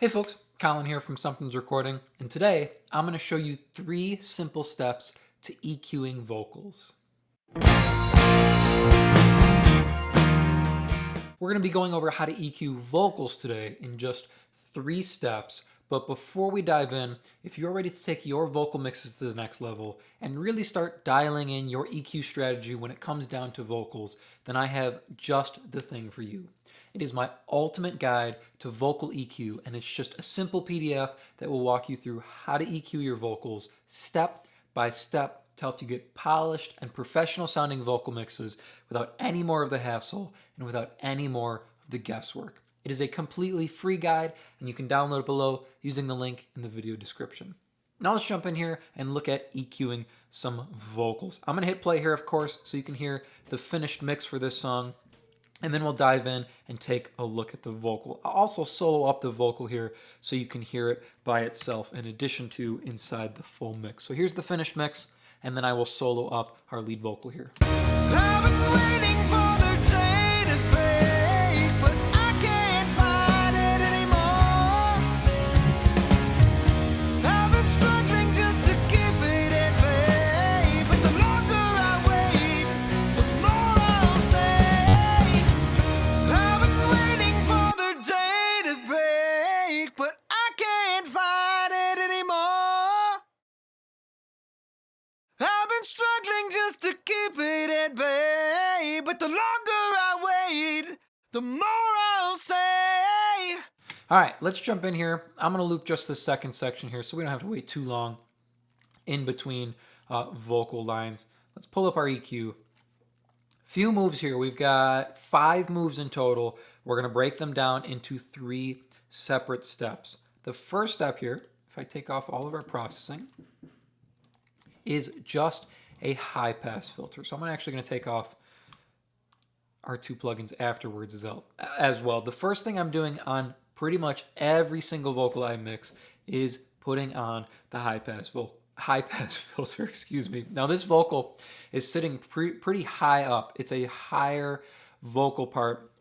Hey folks, Colin here from Sumthins Recording, and today I'm going to show you 3 simple steps to EQing vocals. We're going to be going over how to EQ vocals today in just 3 steps, but before we dive in, if you're ready to take your vocal mixes to the next level and really start dialing in your EQ strategy when it comes down to vocals, then I have just the thing for you. It is my ultimate guide to vocal EQ, and it's just a simple PDF that will walk you through how to EQ your vocals step by step to help you get polished and professional sounding vocal mixes without any more of the hassle and without any more of the guesswork. It is a completely free guide, and you can download it below using the link in the video description. Now let's jump in here and look at EQing some vocals. I'm going to hit play here, of course, so you can hear the finished mix for this song. And then we'll dive in and take a look at the vocal. I'll also solo up the vocal here so you can hear it by itself in addition to inside the full mix. So here's the finished mix, and then I will solo up our lead vocal here. I've been waiting for the day to break, but I can't fight it anymore. I've been struggling just to keep it at bay, but the longer I wait, the more I'll say. I've been waiting for the day to break, but I can't fight it anymore. I've been struggling just to keep it at bay, but the longer I wait, the more I'll say. All right, let's jump in here. I'm going to loop just the second section here so we don't have to wait too long in between vocal lines. Let's pull up our EQ. Few moves here. We've got 5 moves in total. We're going to break them down into 3 separate steps. The first step here, if I take off all of our processing, is just a high pass filter. So I'm actually going to take off our 2 plugins afterwards as well. The first thing I'm doing on pretty much every single vocal I mix is putting on the high pass filter, excuse me. Now this vocal is sitting pretty high up. It's a higher vocal part,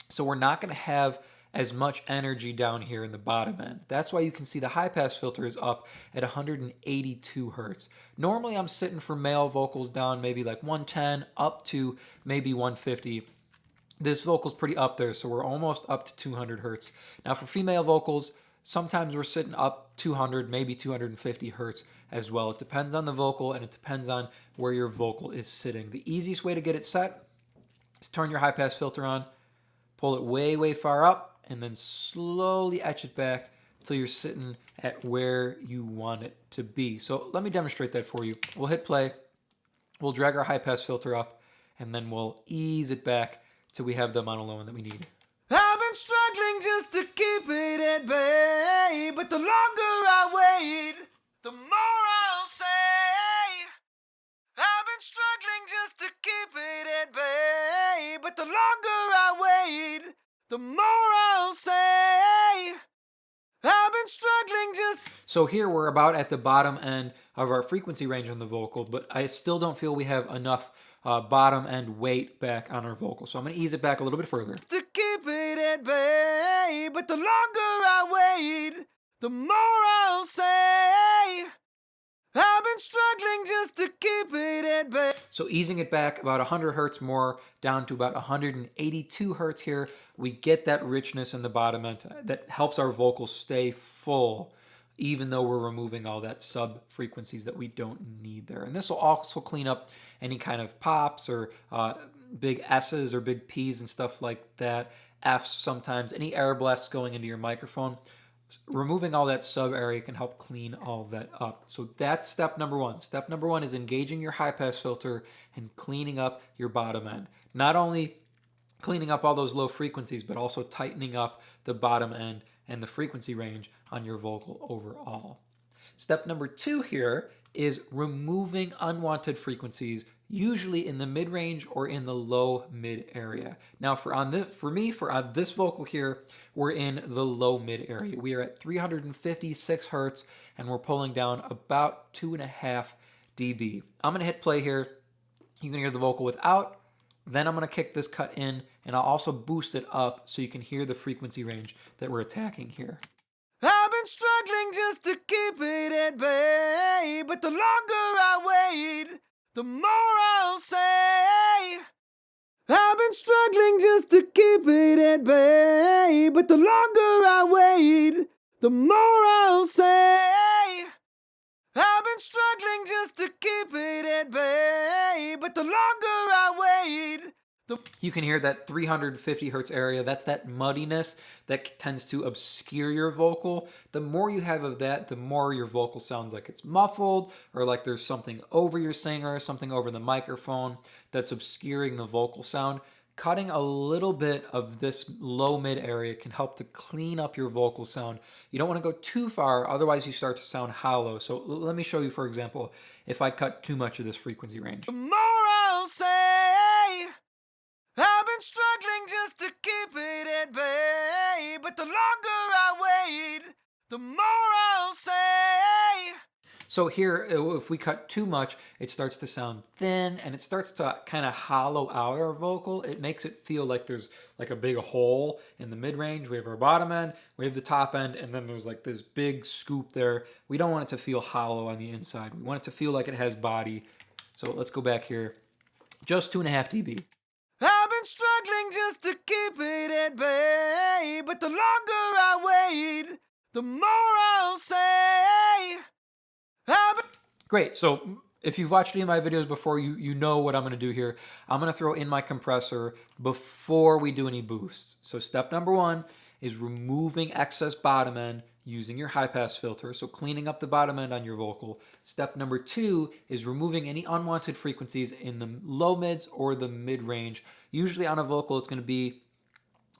so we're not going to have as much energy down here in the bottom end. That's why you can see the high pass filter is up at 182 hertz. Normally I'm sitting for male vocals down maybe like 110 up to maybe 150. This vocal's pretty up there, so we're almost up to 200 hertz. Now for female vocals, sometimes we're sitting up 200, maybe 250 hertz as well. It depends on the vocal and it depends on where your vocal is sitting. The easiest way to get it set is turn your high pass filter on, pull it way, way far up, and then slowly etch it back until you're sitting at where you want it to be. So let me demonstrate that for you. We'll hit play, we'll drag our high pass filter up, and then we'll ease it back till we have the monologue that we need. I've been struggling just to keep it at bay, but the longer I wait, the more I'll say. I've been struggling just to keep it at bay, but the longer I wait, the more I'll say. I've been struggling just... So here we're about at the bottom end of our frequency range on the vocal, but I still don't feel we have enough bottom end weight back on our vocal. So I'm going to ease it back a little bit further. To keep it at bay, but the longer I wait, the more I'll say. I've been struggling just to keep it at bay. So easing it back about 100 hertz more down to about 182 hertz here, we get that richness in the bottom end that helps our vocals stay full, even though we're removing all that sub frequencies that we don't need there. And this will also clean up any kind of pops or big S's or big P's and stuff like that, F's sometimes, any air blasts going into your microphone. Removing all that sub area can help clean all that up. So that's step number 1. Step number 1 is engaging your high pass filter and cleaning up your bottom end. Not only cleaning up all those low frequencies, but also tightening up the bottom end and the frequency range on your vocal overall. Step number 2 here is removing unwanted frequencies, usually in the mid-range or in the low-mid area. Now for this vocal here, we're in the low-mid area. We are at 356 hertz, and we're pulling down about 2.5 dB. I'm going to hit play here. You can hear the vocal without. Then I'm going to kick this cut in, and I'll also boost it up so you can hear the frequency range that we're attacking here. been struggling just to keep it at bay, but the longer I wait, the more I'll say. I've been struggling just to keep it at bay, but the longer I wait, the more I'll say. I've been struggling just to keep it at bay, but the longer I wait, You can hear that 350 hertz area. That's that muddiness that tends to obscure your vocal. The more you have of that, the more your vocal sounds like it's muffled or like there's something over your singer, something over the microphone that's obscuring the vocal sound. Cutting a little bit of this low mid area can help to clean up your vocal sound. You don't want to go too far, otherwise you start to sound hollow. So let me show you, for example, if I cut too much of this frequency range. the more I'll say. I've been struggling just to keep it at bay, but the longer I wait, the more I'll say. So here, if we cut too much, it starts to sound thin and it starts to kind of hollow out our vocal. It makes it feel like there's like a big hole in the mid-range. We have our bottom end, we have the top end, and then there's like this big scoop there. We don't want it to feel hollow on the inside. We want it to feel like it has body. So let's go back here. Just 2.5 dB. I've been struggling just to keep it at bay, but the longer I wait, the more I'll say. Great. So if you've watched any of my videos before, you know what I'm going to do here. I'm going to throw in my compressor before we do any boosts. So step number 1 is removing excess bottom end using your high pass filter. So cleaning up the bottom end on your vocal. Step number 2 is removing any unwanted frequencies in the low mids or the mid range. Usually on a vocal, it's going to be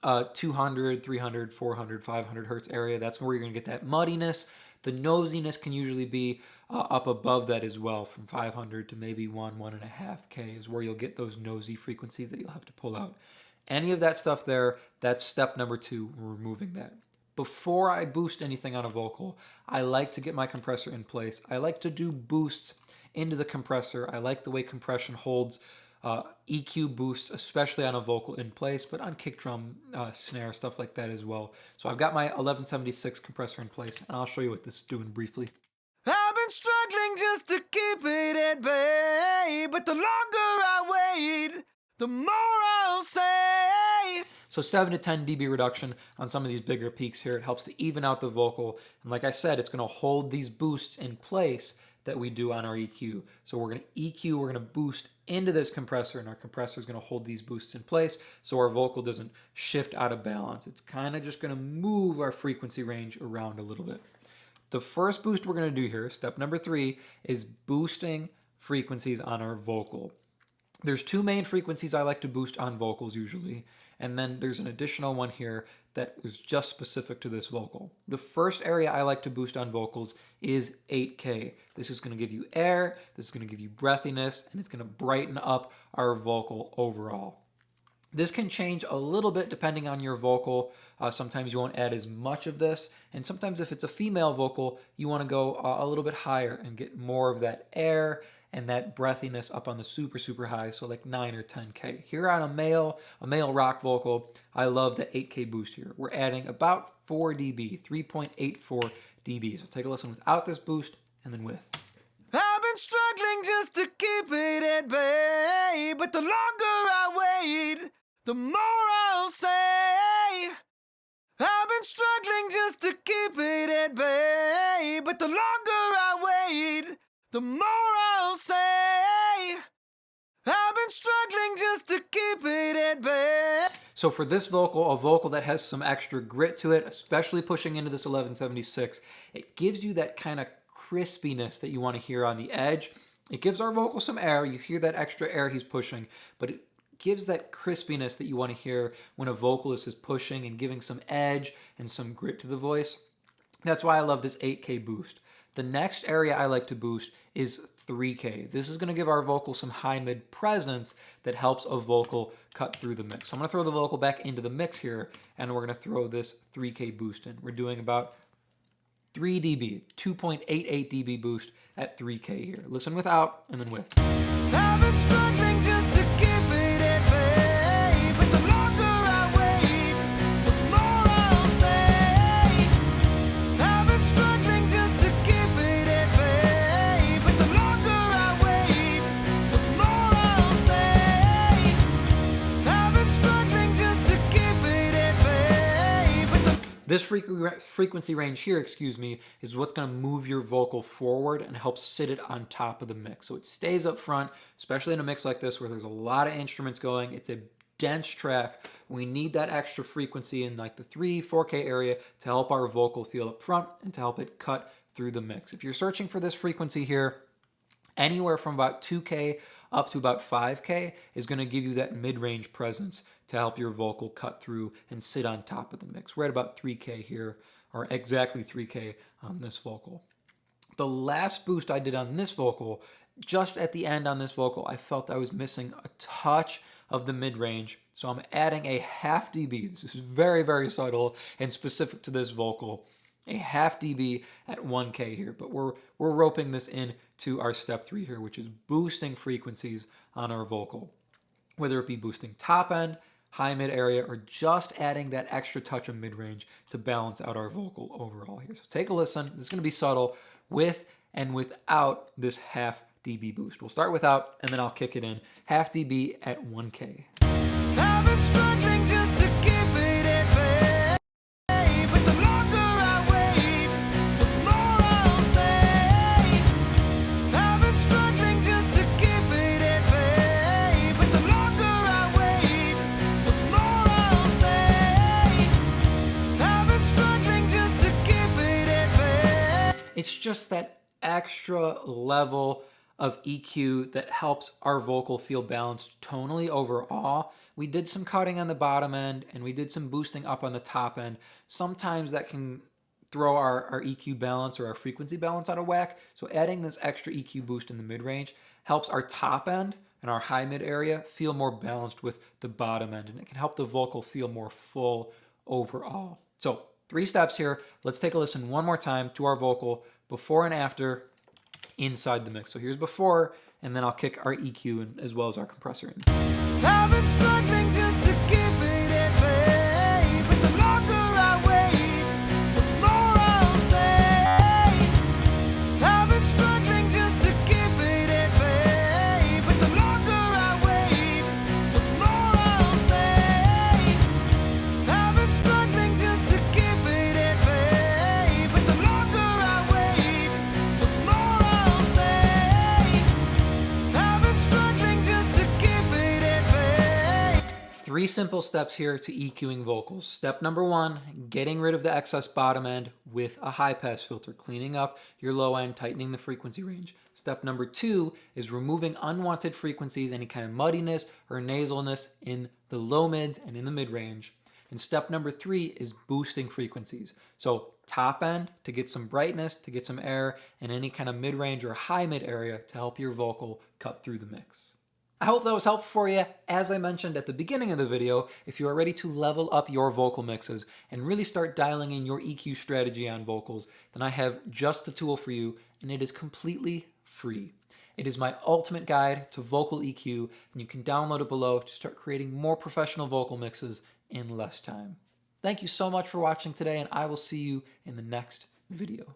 200, 300, 400, 500 hertz area. That's where you're going to get that muddiness. The nosiness can usually be up above that as well, from 500 to maybe 1.5K is where you'll get those nosy frequencies that you'll have to pull out. Any of that stuff there, that's step number 2, removing that. Before I boost anything on a vocal, I like to get my compressor in place. I like to do boosts into the compressor. I like the way compression holds EQ boosts, especially on a vocal, in place, but on kick drum, snare, stuff like that as well. So I've got my 1176 compressor in place, and I'll show you what this is doing briefly. I've been struggling just to keep it at bay, but the longer I wait, the more I'll say. So 7 to 10 dB reduction on some of these bigger peaks here. It helps to even out the vocal. And like I said, it's going to hold these boosts in place that we do on our EQ. So we're going to EQ, we're going to boost into this compressor, and our compressor is going to hold these boosts in place so our vocal doesn't shift out of balance. It's kind of just going to move our frequency range around a little bit. The first boost we're going to do here, step number 3, is boosting frequencies on our vocal. There's 2 main frequencies I like to boost on vocals usually, and then there's an additional one here that is just specific to this vocal. The first area I like to boost on vocals is 8K. This is going to give you air, this is going to give you breathiness, and it's going to brighten up our vocal overall. This can change a little bit depending on your vocal. Sometimes you won't add as much of this, and sometimes if it's a female vocal, you want to go a little bit higher and get more of that air and that breathiness up on the super, super high, so like 9 or 10K. Here on a male rock vocal, I love the 8K boost here. We're adding about 4 dB, 3.84 dB. So take a listen without this boost and then with. I've been struggling just to keep it at bay, but the longer I wait, the more I'll say. I've been struggling just to keep it at bay, but the longer I wait, the more I'll say. I've been struggling just to keep it at bay. So for this vocal, a vocal that has some extra grit to it, especially pushing into this 1176, it gives you that kind of crispiness that you want to hear on the edge. It gives our vocal some air. You hear that extra air he's pushing, but it gives that crispiness that you want to hear when a vocalist is pushing and giving some edge and some grit to the voice. That's why I love this 8K boost. The next area I like to boost is 3K. This is going to give our vocal some high-mid presence that helps a vocal cut through the mix. So I'm going to throw the vocal back into the mix here, and we're going to throw this 3K boost in. We're doing about 3 dB, 2.88 dB boost at 3K here. Listen without and then with. I've been struggling just to keep it at bay, but the longer I wait, the more I'll say. I've been This frequency range here, is what's going to move your vocal forward and help sit it on top of the mix. So it stays up front, especially in a mix like this where there's a lot of instruments going. It's a dense track. We need that extra frequency in like the 3-4K area to help our vocal feel up front and to help it cut through the mix. If you're searching for this frequency here, anywhere from about 2K up to about 5K is going to give you that mid-range presence to help your vocal cut through and sit on top of the mix. We're at about 3K here, or exactly 3K on this vocal. The last boost I did on this vocal, just at the end on this vocal, I felt I was missing a touch of the mid-range. So I'm adding a half dB. This is very, very subtle and specific to this vocal. A half dB at 1K here, but we're roping this in to our step 3 here, which is boosting frequencies on our vocal. Whether it be boosting top end, high mid area, or just adding that extra touch of mid-range to balance out our vocal overall here. So take a listen. This is going to be subtle with and without this half dB boost. We'll start without, and then I'll kick it in. Half dB at 1K. I've been struggling just to keep it at bay, but the longer I wait, the more I'll say. I've been struggling just to keep it at bay, but the longer I wait, the more I'll say. I've been struggling just to keep it at bay. It's just that extra level of EQ that helps our vocal feel balanced tonally overall. We did some cutting on the bottom end and we did some boosting up on the top end. Sometimes that can throw our EQ balance or our frequency balance out of whack. So adding this extra EQ boost in the mid-range helps our top end and our high mid area feel more balanced with the bottom end, and it can help the vocal feel more full overall. So 3 steps here. Let's take a listen one more time to our vocal before and after inside the mix. So here's before, and then I'll kick our EQ in, as well as our compressor in. I've been struggling just to keep it at bay, but the longer I wait, the more I'll say. I've been struggling just to keep it at bay, but the longer I wait, the more I'll say. I've been struggling just to keep it at bay, but the longer I wait, the more I'll say. I've been struggling just to keep it at bay. 3 simple steps here to EQing vocals. Step number 1, getting rid of the excess bottom end with a high pass filter, cleaning up your low end, tightening the frequency range. Step number 2 is removing unwanted frequencies, any kind of muddiness or nasalness in the low mids and in the mid range. And step number 3 is boosting frequencies. So top end to get some brightness, to get some air, and any kind of mid range or high mid area to help your vocal cut through the mix. I hope that was helpful for you. As I mentioned at the beginning of the video, if you are ready to level up your vocal mixes and really start dialing in your EQ strategy on vocals, then I have just the tool for you, and it is completely free. It is my ultimate guide to vocal EQ, and you can download it below to start creating more professional vocal mixes in less time. Thank you so much for watching today, and I will see you in the next video.